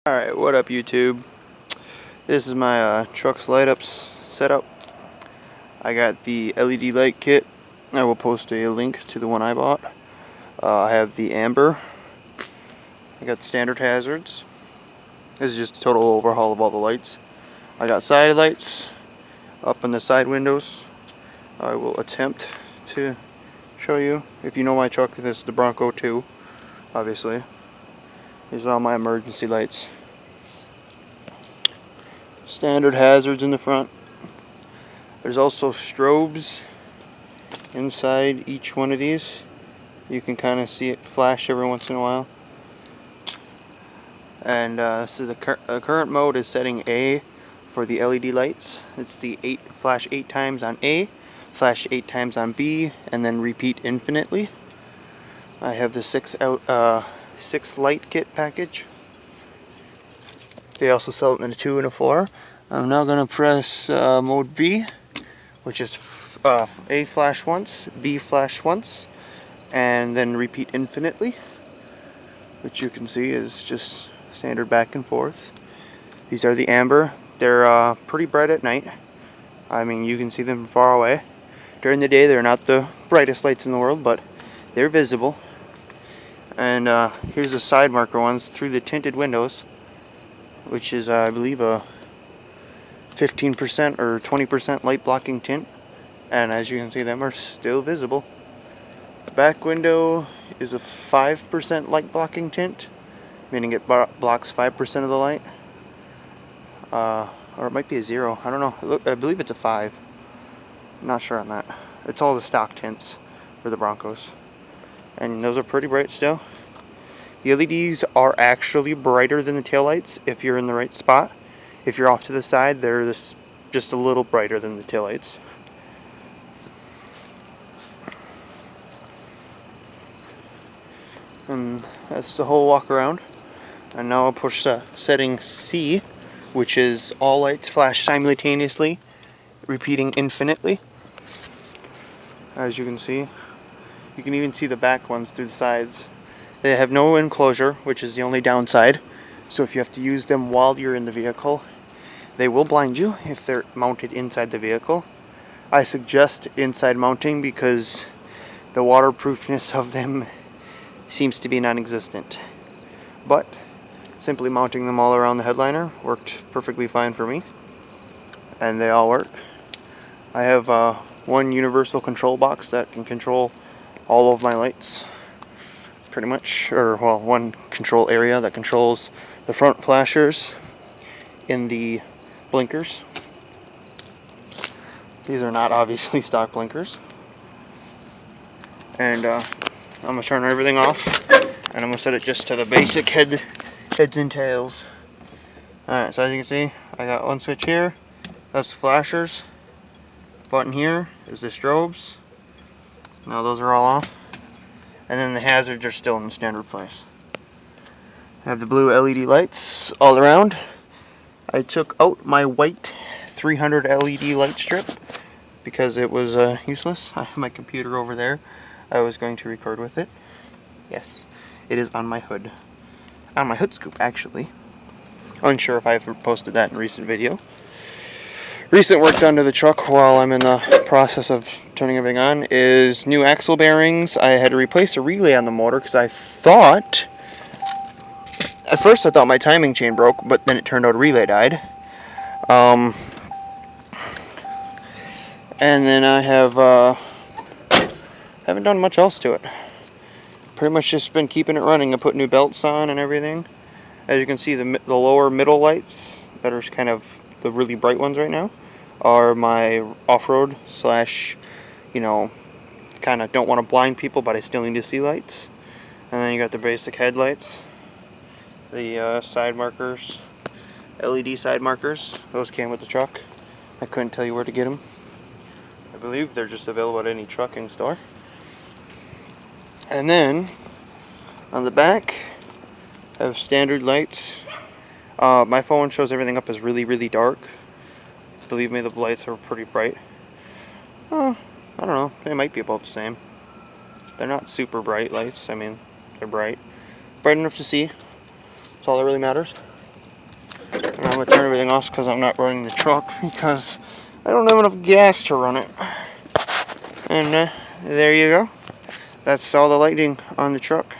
Alright, what up YouTube? This is my truck's light ups setup. I got the LED light kit. I will post a link to the one I bought. I have the amber. I got standard hazards. This is just a total overhaul of all the lights. I got side lights up in the side windows. I will attempt to show you. If you know my truck, this is the Bronco 2, obviously. These are all my emergency lights. Standard hazards in the front. There's also strobes inside each one of these. You can kind of see it flash every once in a while. And this is the current mode is setting A for the LED lights. It's the flash 8 times on A, flash 8 times on B, and then repeat infinitely. I have the 6 light kit package. They also sell it in a 2 and a 4. I'm now going to press mode B, which is A flash once, B flash once, and then repeat infinitely, which you can see is just standard back and forth. These are the amber. They're pretty bright at night. I mean, you can see them from far away. During the day, they're not the brightest lights in the world, but they're visible. And here's the side marker ones through the tinted windows, which is, I believe, a 15% or 20% light blocking tint. And as you can see, them are still visible. The back window is a 5% light blocking tint, meaning it blocks 5% of the light. Or it might be a 0. I don't know. Look, I believe it's a 5. I'm not sure on that. It's all the stock tints for the Broncos. And those are pretty bright still. The LEDs are actually brighter than the taillights if you're in the right spot. If you're off to the side, they're just a little brighter than the taillights. And that's the whole walk around. And now I'll push setting C, which is all lights flash simultaneously, repeating infinitely. As you can see, you can even see the back ones through the sides. They have no enclosure, which is the only downside. So if you have to use them while you're in the vehicle, they will blind you if they're mounted inside the vehicle. I suggest inside mounting because the waterproofness of them seems to be non-existent. But simply mounting them all around the headliner worked perfectly fine for me. And they all work. I have one universal control box that can control all of my lights, pretty much, or well, one control area that controls the front flashers in the blinkers. These are not obviously stock blinkers. And I'm going to turn everything off, and I'm going to set it just to the basic heads and tails. Alright, so as you can see, I got one switch here, that's the flashers. Button here is the strobes. Now those are all off. And then the hazards are still in the standard place. I have the blue LED lights all around. I took out my white 300 LED light strip because it was useless. I have my computer over there. I was going to record with it. Yes, it is on my hood. On my hood scoop, actually. Unsure if I've posted that in a recent video. Recent work done to the truck while I'm in the process of turning everything on is new axle bearings. I had to replace a relay on the motor because at first I thought my timing chain broke, but then it turned out a relay died. And then I haven't done much else to it. Pretty much just been keeping it running. I put new belts on and everything. As you can see, the lower middle lights that are kind of the really bright ones right now are my off-road slash, kind of don't want to blind people, but I still need to see lights. And then you got the basic headlights, the side markers, LED side markers. Those came with the truck. I couldn't tell you where to get them. I believe they're just available at any trucking store. And then on the back, I have standard lights. My phone shows everything up as really, really dark. Believe me, the lights are pretty bright. I don't know. They might be about the same. They're not super bright lights. I mean, they're bright. Bright enough to see. That's all that really matters. going to turn everything off because I'm not running the truck because I don't have enough gas to run it. And there you go. That's all the lighting on the truck.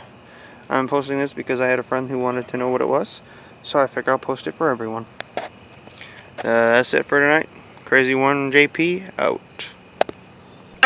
I'm posting this because I had a friend who wanted to know what it was, so I figured I'll post it for everyone. That's it for tonight. Crazy One JP out.